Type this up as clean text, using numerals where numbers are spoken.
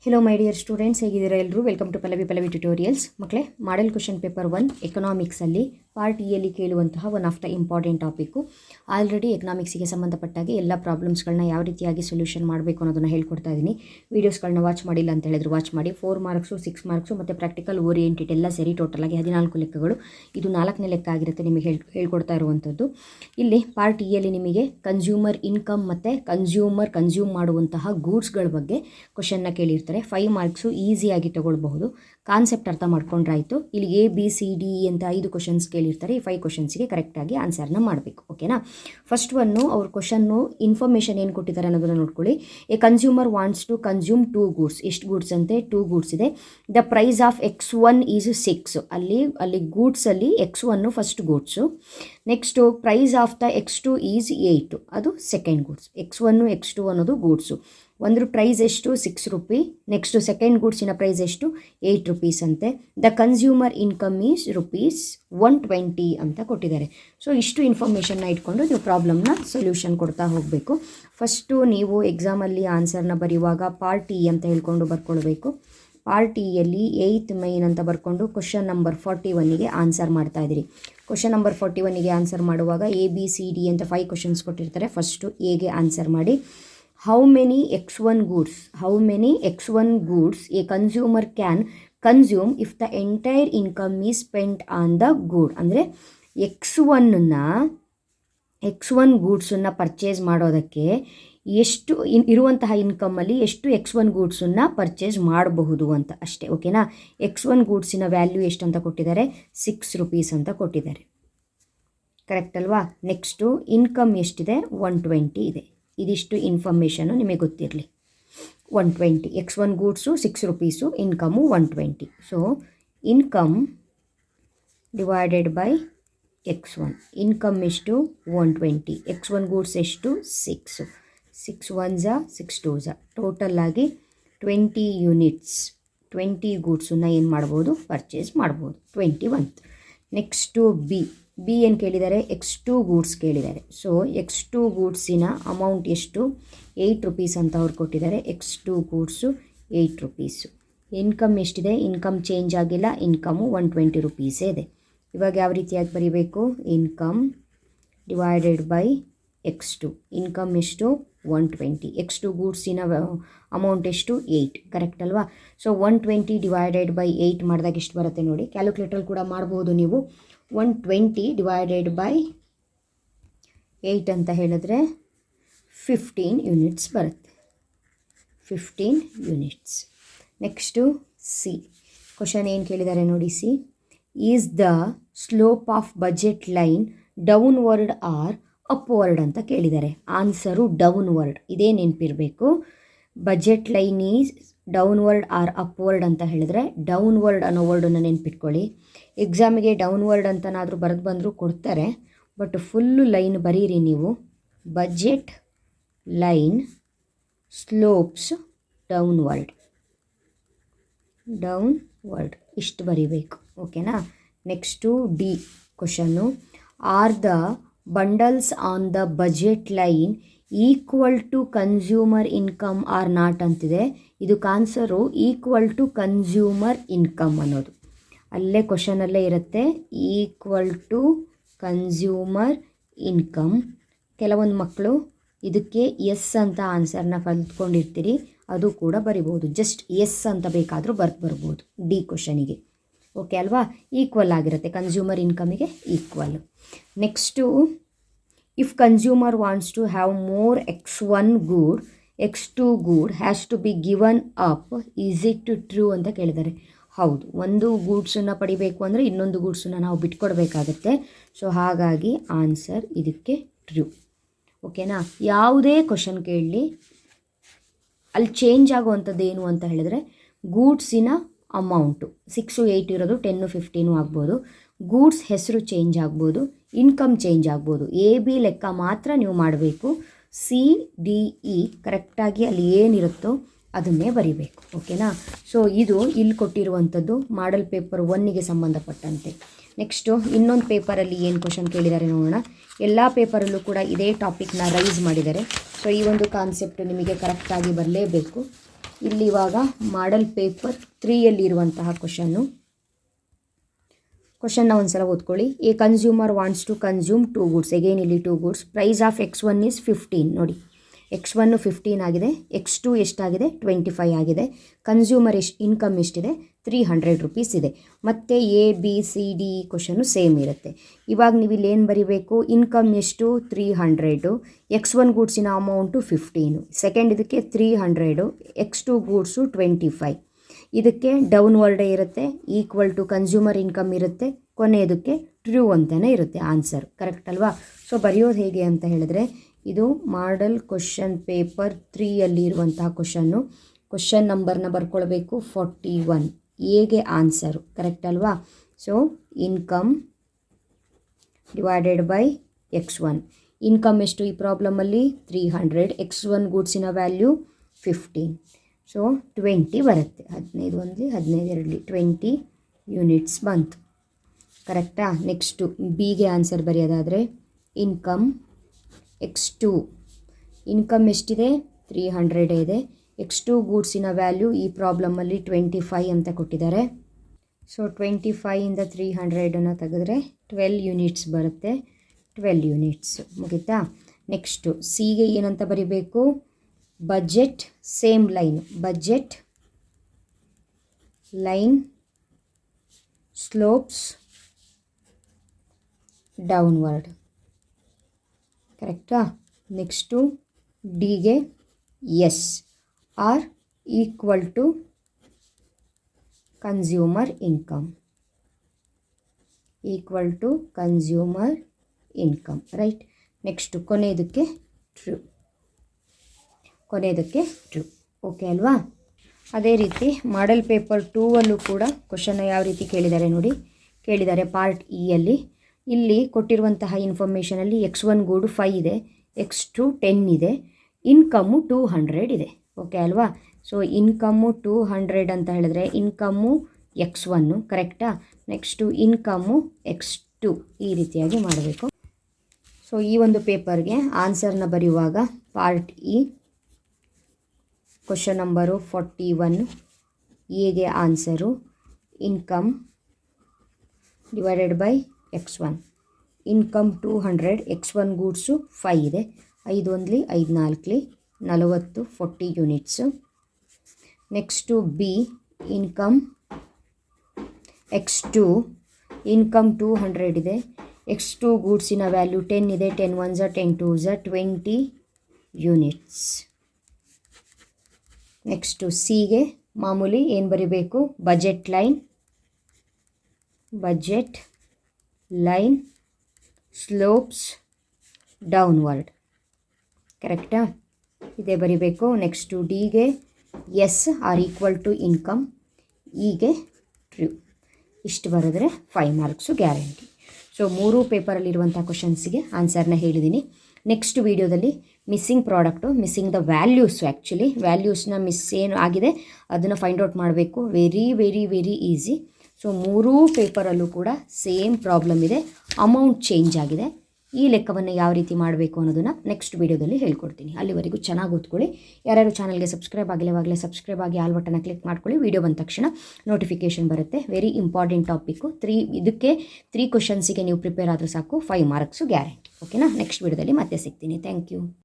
Hello my dear students, ಹೇಗಿದ್ದೀರಾ ಎಲ್ಲರೂ? Welcome to Pallavi tutorials. ಮಕ್ಕಳೇ, ಮಾಡೆಲ್ ಕ್ವೆಶ್ಚನ್ ಪೇಪರ್ 1 ಎಕನಾಮಿಕ್ಸಲ್ಲಿ ಪಾರ್ಟ್ ಇಯಲ್ಲಿ ಕೇಳುವಂತಹ one of the important topic. Already ಎಕನಾಮಿಕ್ಸಿಗೆ ಸಂಬಂಧಪಟ್ಟಾಗಿ ಎಲ್ಲ ಪ್ರಾಬ್ಲಮ್ಸ್ಗಳನ್ನ ಯಾವ ರೀತಿಯಾಗಿ ಸೊಲ್ಯೂಷನ್ ಮಾಡಬೇಕು ಅನ್ನೋದನ್ನು ಹೇಳ್ಕೊಡ್ತಾ ಇದ್ದೀನಿ. ವೀಡಿಯೋಸ್ಗಳನ್ನ ವಾಚ್ ಮಾಡಿಲ್ಲ ಅಂತ ಹೇಳಿದ್ರು ವಾಚ್ ಮಾಡಿ. 4 ಮಾರ್ಕ್ಸು 6 ಮಾರ್ಕ್ಸು ಮತ್ತು ಪ್ರಾಕ್ಟಿಕಲ್ ಓರಿಯೆಂಟೆಡ್ ಎಲ್ಲ ಸೇರಿ ಟೋಟಲಾಗಿ 14 ಲೆಕ್ಕಗಳು. ಇದು 4ನೇ ಲೆಕ್ಕ ಆಗಿರುತ್ತೆ ನಿಮಗೆ ಹೇಳ್ಕೊಡ್ತಾ ಇರುವಂಥದ್ದು. ಇಲ್ಲಿ ಪಾರ್ಟ್ ಇಯಲ್ಲಿ ನಿಮಗೆ ಕನ್ಸ್ಯೂಮರ್ ಇನ್ಕಮ್ ಮತ್ತು ಕನ್ಸ್ಯೂಮ್ ಮಾಡುವಂತಹ ಗೂಡ್ಸ್ಗಳ ಬಗ್ಗೆ ಕ್ವಶನ್ನ ಕೇಳಿರ್ತಾರೆ. 5 ಮಾರ್ಕ್ಸು ಈಸಿಯಾಗಿ ತೊಗೊಳ್ಬಹುದು. ಕಾನ್ಸೆಪ್ಟ್ ಅರ್ಥ ಮಾಡ್ಕೊಂಡ್ರಾಯಿತು. ಇಲ್ಲಿ ABCD ಅಂತ 5 ಕ್ವಶನ್ಸ್ ಕೇಳಿರ್ತಾರೆ. ಈ 5 ಕ್ವಶನ್ಸ್ಗೆ ಕರೆಕ್ಟಾಗಿ ಆನ್ಸರ್ನ ಮಾಡಬೇಕು. ಓಕೆನಾ? ಫಸ್ಟ್ ಒನ್ನು ಅವ್ರ ಕ್ವಶನ್ನು ಇನ್ಫಾರ್ಮೇಷನ್ ಏನು ಕೊಟ್ಟಿದ್ದಾರೆ ಅನ್ನೋದನ್ನು ನೋಡ್ಕೊಳ್ಳಿ. A consumer wants to consume 2 goods. ಎಷ್ಟು ಗೂಡ್ಸ್ ಅಂತೆ? 2 ಗೂಡ್ಸ್ ಇದೆ. The price of X1 is 6. ಅಲ್ಲಿ ಗೂಡ್ಸಲ್ಲಿ X1 first goods. Next price of the X2 is 8. ಅದು ಸೆಕೆಂಡ್ ಗೂಡ್ಸ್. X1 X2 ಅನ್ನೋದು ಗೂಡ್ಸು. ಒಂದು ಪ್ರೈಸ್ ಎಷ್ಟು? 6 ರೂಪಿ. ನೆಕ್ಸ್ಟು ಸೆಕೆಂಡ್ ಗೂಡ್ಸಿನ ಪ್ರೈಸ್ ಎಷ್ಟು? 8 ರೂಪೀಸ್ ಅಂತೆ. ದ ಕನ್ಸ್ಯೂಮರ್ ಇನ್ಕಮ್ ಈಸ್ ₹120 ಅಂತ ಕೊಟ್ಟಿದ್ದಾರೆ. ಸೊ ಇಷ್ಟು ಇನ್ಫಾರ್ಮೇಷನ್ನ ಇಟ್ಕೊಂಡು ನೀವು ಪ್ರಾಬ್ಲಮ್ನ ಸೊಲ್ಯೂಷನ್ ಕೊಡ್ತಾ ಹೋಗಬೇಕು. ಫಸ್ಟು ನೀವು ಎಕ್ಸಾಮಲ್ಲಿ ಆನ್ಸರ್ನ ಬರೆಯುವಾಗ ಪಾರ್ಟ್ ಇ ಅಂತ ಹೇಳ್ಕೊಂಡು ಬರ್ಕೊಳ್ಬೇಕು. ಪಾರ್ಟ್ ಇಯಲ್ಲಿ 8th ಮೈನ್ ಅಂತ ಬರ್ಕೊಂಡು ಕ್ವಶನ್ ನಂಬರ್ 41ಗೆ ಆನ್ಸರ್ ಮಾಡ್ತಾ ಇದ್ದೀರಿ. ಕ್ವಶನ್ ನಂಬರ್ 41ಗೆ ಆನ್ಸರ್ ಮಾಡುವಾಗ ABCD ಅಂತ 5 ಕ್ವಶನ್ಸ್ ಕೊಟ್ಟಿರ್ತಾರೆ. ಫಸ್ಟು ಎಗೆ ಆನ್ಸರ್ ಮಾಡಿ. How many X1 goods a consumer can consume if the entire income is spent on the good? ಅಂದರೆ X1 ಗೂಡ್ಸನ್ನು ಪರ್ಚೇಸ್ ಮಾಡೋದಕ್ಕೆ ಎಷ್ಟು ಇರುವಂತಹ ಇನ್ಕಮಲ್ಲಿ ಎಷ್ಟು X1 ಗೂಡ್ಸನ್ನು ಪರ್ಚೇಸ್ ಮಾಡಬಹುದು ಅಂತ ಅಷ್ಟೇ. ಓಕೆನಾ? X1 ಗೂಡ್ಸಿನ ವ್ಯಾಲ್ಯೂ ಎಷ್ಟು ಅಂತ ಕೊಟ್ಟಿದ್ದಾರೆ? 6 ರೂಪೀಸ್ ಅಂತ ಕೊಟ್ಟಿದ್ದಾರೆ. ಕರೆಕ್ಟ್ ಅಲ್ವಾ? ನೆಕ್ಸ್ಟು ಇನ್ಕಮ್ ಎಷ್ಟಿದೆ? 120 ಇದೆ. ಇದಿಷ್ಟು ಇನ್ಫಾರ್ಮೇಷನು ನಿಮಗೆ ಗೊತ್ತಿರಲಿ. 120 X1 goods 6 rupees, income 120. So income divided by X1. Income ಎಷ್ಟು? 120. X1 ಗೂಡ್ಸ್ ಎಷ್ಟು? 6. 6 1s 6 2s ಟೋಟಲ್ ಆಗಿ 20 ಯೂನಿಟ್ಸ್. 20 ಗೂಡ್ಸನ್ನು ಏನು ಮಾಡ್ಬೋದು? ಪರ್ಚೇಸ್ ಮಾಡ್ಬೋದು. 21. ನೆಕ್ಸ್ಟು ಬಿ ಏನು ಕೇಳಿದ್ದಾರೆ? X2 ಗೂಡ್ಸ್ ಕೇಳಿದ್ದಾರೆ. ಸೊ X2 ಗೂಡ್ಸಿನ ಅಮೌಂಟ್ ಎಷ್ಟು? 8 ರೂಪೀಸ್ ಅಂತ ಅವ್ರು ಕೊಟ್ಟಿದ್ದಾರೆ. X2 goods 8 rupees. ಇನ್ಕಮ್ ಎಷ್ಟಿದೆ? ಇನ್ಕಮ್ ಚೇಂಜ್ ಆಗಿಲ್ಲ. ಇನ್ಕಮು 120 ರೂಪೀಸೇ ಇದೆ. ಇವಾಗ ಯಾವ ರೀತಿಯಾಗಿ ಬರೀಬೇಕು? Income divided by X2. Income ಎಷ್ಟು? 120. X2 ಗೂಡ್ಸಿನ ಅಮೌಂಟ್ ಎಷ್ಟು? 8. ಕರೆಕ್ಟ್ ಅಲ್ವಾ? ಸೊ 120 ಡಿವೈಡೆಡ್ ಬೈ 8 ಮಾಡಿದಾಗ ಎಷ್ಟು ಬರುತ್ತೆ ನೋಡಿ. ಕ್ಯಾಲ್ಕುಲೇಟರ್ ಕೂಡ ಮಾಡ್ಬೋದು ನೀವು. 120 ಡಿವೈಡೆಡ್ ಬೈ 8 ಅಂತ ಹೇಳಿದ್ರೆ 15 ಯೂನಿಟ್ಸ್ ಬರುತ್ತೆ. 15 ಯೂನಿಟ್ಸ್. ನೆಕ್ಸ್ಟು ಸಿ ಕ್ವಶನ್ ಏನು ಕೇಳಿದ್ದಾರೆ ನೋಡಿ. C is the slope of budget line downward or upward ಅಂತ ಕೇಳಿದ್ದಾರೆ. Answer downward. ಇದೇ ನೆನಪಿರಬೇಕು. Budget line is downward or upward ಅಂತ ಹೇಳಿದ್ರೆ ಡೌನ್ವರ್ಡ್ ಅನ್ನೋ ವರ್ಡನ್ನು ನೆನ್ಪಿಟ್ಕೊಳ್ಳಿ. ಎಕ್ಸಾಮಿಗೆ ಡೌನ್ವರ್ಡ್ ಅಂತನಾದರೂ ಬರೆದು ಬಂದರೂ ಕೊಡ್ತಾರೆ, ಬಟ್ ಫುಲ್ಲು ಲೈನ್ ಬರೀರಿ ನೀವು. ಬಜೆಟ್ ಲೈನ್ ಸ್ಲೋಪ್ಸ್ ಡೌನ್ವರ್ಡ್ ಇಷ್ಟು ಬರೀಬೇಕು. ಓಕೆನಾ? ನೆಕ್ಸ್ಟು ಡಿ ಕ್ವಶನ್ನು. Are the bundles on the budget line equal to consumer income or not ಅಂತಿದೆ. ಇದಕ್ಕೆ answer equal to consumer income ಅನ್ನೋದು ಅಲ್ಲೇ ಕ್ವಶನಲ್ಲೇ ಇರುತ್ತೆ. Equal to consumer income. ಕೆಲವೊಂದು ಮಕ್ಕಳು ಇದಕ್ಕೆ ಎಸ್ ಅಂತ ಆನ್ಸರ್ನ ಕಲ್ತ್ಕೊಂಡಿರ್ತೀರಿ, ಅದು ಕೂಡ ಬರಿಬೋದು. ಜಸ್ಟ್ ಎಸ್ ಅಂತ ಬೇಕಾದರೂ ಬರ್ಬೋದು ಡಿ ಕ್ವಶನಿಗೆ. ಓಕೆ ಅಲ್ವಾ? ಈಕ್ವಲ್ ಆಗಿರುತ್ತೆ ಕನ್ಸ್ಯೂಮರ್ ಇನ್ಕಮಿಗೆ equal. Next if consumer wants to have more X1 good, X2 good has to be given up. Is it true ಅಂತ ಕೇಳಿದ್ದಾರೆ. ಹೌದು, ಒಂದು ಗೂಡ್ಸನ್ನು ಪಡಿಬೇಕು ಅಂದರೆ ಇನ್ನೊಂದು ಗೂಡ್ಸನ್ನು ನಾವು ಬಿಟ್ಕೊಡ್ಬೇಕಾಗತ್ತೆ. ಸೊ ಹಾಗಾಗಿ ಆನ್ಸರ್ ಇದಕ್ಕೆ ಟ್ರೂ. ಓಕೆನಾ? ಯಾವುದೇ ಕ್ವಶನ್ ಕೇಳಲಿ ಅಲ್ಲಿ ಚೇಂಜ್ ಆಗುವಂಥದ್ದು ಏನು ಅಂತ ಹೇಳಿದ್ರೆ ಗೂಡ್ಸಿನ ಅಮೌಂಟು 6 8 ಇರೋದು 10 15 ಆಗ್ಬೋದು. ಗೂಡ್ಸ್ ಹೆಸರು ಚೇಂಜ್ ಆಗ್ಬೋದು, ಇನ್ಕಮ್ ಚೇಂಜ್ ಆಗ್ಬೋದು. AB ಲೆಕ್ಕ ಮಾತ್ರ ನೀವು ಮಾಡಬೇಕು. CDE ಕರೆಕ್ಟಾಗಿ ಅಲ್ಲಿ ಏನಿರುತ್ತೋ ಅದನ್ನೇ ಬರಿಬೇಕು. ಓಕೆನಾ? ಸೊ ಇದು ಇಲ್ಲಿ ಕೊಟ್ಟಿರುವಂಥದ್ದು ಮಾಡೆಲ್ ಪೇಪರ್ 1ಗೆ ಸಂಬಂಧಪಟ್ಟಂತೆ. ನೆಕ್ಸ್ಟು ಇನ್ನೊಂದು ಪೇಪರಲ್ಲಿ ಏನು ಕ್ವಶನ್ ಕೇಳಿದ್ದಾರೆ ನೋಡೋಣ. ಎಲ್ಲ ಪೇಪರಲ್ಲೂ ಕೂಡ ಇದೇ ಟಾಪಿಕ್ನ ರೈಸ್ ಮಾಡಿದ್ದಾರೆ. ಸೊ ಈ ಒಂದು ಕಾನ್ಸೆಪ್ಟ್ ನಿಮಗೆ ಕರೆಕ್ಟಾಗಿ ಬರಲೇಬೇಕು. ಇಲ್ಲಿ ಇವಾಗ ಮಾಡೆಲ್ ಪೇಪರ್ 3ಯಲ್ಲಿ ಇರುವಂತಹ ಕ್ವಶನ್ನ ಒಂದ್ಸಲ ಓದ್ಕೊಳ್ಳಿ. A consumer wants to consume 2 goods. Again ಇಲ್ಲಿ 2 goods. Price of X1 is 15. ನೋಡಿ, X1 15 ಆಗಿದೆ, X2 ಎಷ್ಟಾಗಿದೆ 25 ಆಗಿದೆ. ಕನ್ಸ್ಯೂಮರ್ ಇನ್ಕಮ್ ಎಷ್ಟಿದೆ 300 ರೂಪೀಸ್ ಇದೆ. ಮತ್ತು A B C D question same ಇರುತ್ತೆ. ಇವಾಗ ನೀವು ಇಲ್ಲಿ ಏನು ಬರೀಬೇಕು, ಇನ್ಕಮ್ ಎಷ್ಟು 300, X1 ಗೂಡ್ಸಿನ ಅಮೌಂಟು 15, ಸೆಕೆಂಡ್ ಇದಕ್ಕೆ 300, X2 ಗೂಡ್ಸು 25. ಇದಕ್ಕೆ ಡೌನ್ವರ್ಡೇ ಇರುತ್ತೆ, ಈಕ್ವಲ್ ಟು ಕನ್ಸ್ಯೂಮರ್ ಇನ್ಕಮ್ ಇರುತ್ತೆ, ಕೊನೆಯದಕ್ಕೆ ಟ್ರೂ ಅಂತಲೇ ಇರುತ್ತೆ ಆನ್ಸರ್. ಕರೆಕ್ಟ್ ಅಲ್ವಾ? ಸೊ ಬರೆಯೋದು ಹೇಗೆ ಅಂತ ಹೇಳಿದ್ರೆ, ಇದು ಮಾಡೆಲ್ ಕ್ವಶನ್ ಪೇಪರ್ 3ಯಲ್ಲಿ ಇರುವಂತಹ ಕ್ವಶನ್ ನಂಬರ್ನ ಬರ್ಕೊಳ್ಬೇಕು 41, ಹೇಗೆ ಆನ್ಸರು. ಕರೆಕ್ಟ್ ಅಲ್ವಾ? So income divided by X1. Income ಎಷ್ಟು ಈ ಪ್ರಾಬ್ಲಮಲ್ಲಿ 300, X1 ಗೂಡ್ಸಿನ ವ್ಯಾಲ್ಯೂ 15. ಸೊ 20 ಬರುತ್ತೆ. 15 ಒಂದಲಿ 15 ಎರಡಲಿ 20 ಯೂನಿಟ್ಸ್ ಬಂತು. ಕರೆಕ್ಟಾ? ನೆಕ್ಸ್ಟು ಬಿಗೆ ಆನ್ಸರ್ ಬರೆಯೋದಾದರೆ ಇನ್ಕಮ್ X2. ಇನ್ಕಮ್ ಎಷ್ಟಿದೆ 300 ಇದೆ. X2 ಗೂಡ್ಸಿನ ವ್ಯಾಲ್ಯೂ ಈ ಪ್ರಾಬ್ಲಮಲ್ಲಿ 25 ಅಂತ ಕೊಟ್ಟಿದ್ದಾರೆ. ಸೊ 25ಇಂದ 300 ತೆಗೆದ್ರೆ 12 ಯೂನಿಟ್ಸ್ ಬರುತ್ತೆ. 12 ಯೂನಿಟ್ಸ್ ಮುಗಿತಾ? ನೆಕ್ಸ್ಟು ಸಿಗೆ ಏನಂತ ಬರಿಬೇಕು, budget same line, budget line slopes downward. ಕರೆಕ್ಟಾ? ನೆಕ್ಸ್ಟು ಡಿಗೆ yes are equal to consumer income, equal to consumer income. Right? Next ಕೊನೆಯದಕ್ಕೆ ಟ್ರೂ, ಕೊನೆಯದಕ್ಕೆ ಟ್ರೂ. ಓಕೆ ಅಲ್ವಾ? ಅದೇ ರೀತಿ ಮಾಡೆಲ್ ಪೇಪರ್ 2ಅಲ್ಲೂ ಕೂಡ ಕ್ವಶನ್ನ ಯಾವ ರೀತಿ ಕೇಳಿದ್ದಾರೆ ನೋಡಿ. ಕೇಳಿದ್ದಾರೆ ಪಾರ್ಟ್ ಇಯಲ್ಲಿ. ಇಲ್ಲಿ ಕೊಟ್ಟಿರುವಂತಹ ಇನ್ಫಾರ್ಮೇಷನಲ್ಲಿ X1 ಗೂಡು 5 ಇದೆ, X2 10 ಇದೆ, ಇನ್ಕಮ್ಮು 200 ಇದೆ. ಓಕೆ ಅಲ್ವಾ? ಸೊ ಇನ್ಕಮ್ಮು 200 ಅಂತ ಹೇಳಿದ್ರೆ ಇನ್ಕಮ್ಮು X1, ಕರೆಕ್ಟಾ? ನೆಕ್ಸ್ಟು ಇನ್ಕಮ್ಮು X2, ಈ ರೀತಿಯಾಗಿ ಮಾಡಬೇಕು. ಸೊ ಈ ಒಂದು ಪೇಪರ್ಗೆ ಆನ್ಸರ್ನ ಬರೆಯುವಾಗ ಪಾರ್ಟ್ ಇ ಕ್ವಶನ್ ನಂಬರು 41, ಎಗೆ answer income divided by X1. Income 200, X1 goods 5 ಇದೆ, 5 ಒಂದಲಿ 5 ನಾಲ್ಕಲಿ 40, 40 units. Next B income X2. Income 200 ಇದೆ, X2 ಗೂಡ್ಸಿನ ವ್ಯಾಲ್ಯೂ 10 ಇದೆ, 10 1 10 2 20 ಯೂನಿಟ್ಸ್. ನೆಕ್ಸ್ಟು ಸಿಗೆ ಮಾಮೂಲಿ ಏನು ಬರೀಬೇಕು, ಬಜೆಟ್ ಲೈನ್ ಸ್ಲೋಪ್ಸ್ ಡೌನ್ವರ್ಡ್. ಕರೆಕ್ಟಾ? ಇದೇ ಬರೀಬೇಕು. ನೆಕ್ಸ್ಟು ಡಿಗೆ yes are equal to income, ಇಗೆ ಟ್ರೂ. ಇಷ್ಟು ಬರೆದ್ರೆ 5 ಮಾರ್ಕ್ಸು ಗ್ಯಾರಂಟಿ. ಸೊ 3 ಪೇಪರಲ್ಲಿರುವಂಥ ಕ್ವಶನ್ಸಿಗೆ ಆನ್ಸರ್ನ ಹೇಳಿದ್ದೀನಿ. ನೆಕ್ಸ್ಟ್ ವೀಡಿಯೋದಲ್ಲಿ missing product, missing the values, actually ವ್ಯಾಲ್ಯೂಸ್ನ ಮಿಸ್ ಏನು ಆಗಿದೆ ಅದನ್ನು ಫೈಂಡ್ ಔಟ್ ಮಾಡಬೇಕು. Very very very easy. So 3 ಪೇಪರಲ್ಲೂ ಕೂಡ ಸೇಮ್ ಪ್ರಾಬ್ಲಮ್ ಇದೆ, ಅಮೌಂಟ್ ಚೇಂಜ್ ಆಗಿದೆ. ಈ ಲೆಕ್ಕವನ್ನು ಯಾವ ರೀತಿ ಮಾಡಬೇಕು ಅನ್ನೋದನ್ನು ನೆಕ್ಸ್ಟ್ ವೀಡಿಯೋದಲ್ಲಿ ಹೇಳ್ಕೊಡ್ತೀನಿ. ಅಲ್ಲಿವರೆಗೂ ಚೆನ್ನಾಗಿ ಓದ್ಕೊಳ್ಳಿ. ಯಾರ್ಯಾರು ಚಾನಲ್ಗೆ ಸಬ್ಸ್ಕ್ರೈಬ್ ಆಗಿಲ್ಲವಾಗಲೇ ಸಬ್ಸ್ಕ್ರೈಬ್ ಆಗಿ ಆಲ್ ಬಟನ್ನ ಕ್ಲಿಕ್ ಮಾಡ್ಕೊಳ್ಳಿ. ವೀಡಿಯೋ ಬಂದ ತಕ್ಷಣ ನೋಟಿಫಿಕೇಷನ್ ಬರುತ್ತೆ. Very important topic. 3 ಕ್ವಶನ್ಸಿಗೆ ನೀವು ಪ್ರಿಪೇರ್ ಆದರೆ ಸಾಕು, 5 ಮಾರ್ಕ್ಸು ಗ್ಯಾರಂಟಿ. ಓಕೆನಾ? ನೆಕ್ಸ್ಟ್ ವೀಡಿಯೋದಲ್ಲಿ ಮತ್ತೆ ಸಿಗ್ತೀನಿ. Thank you.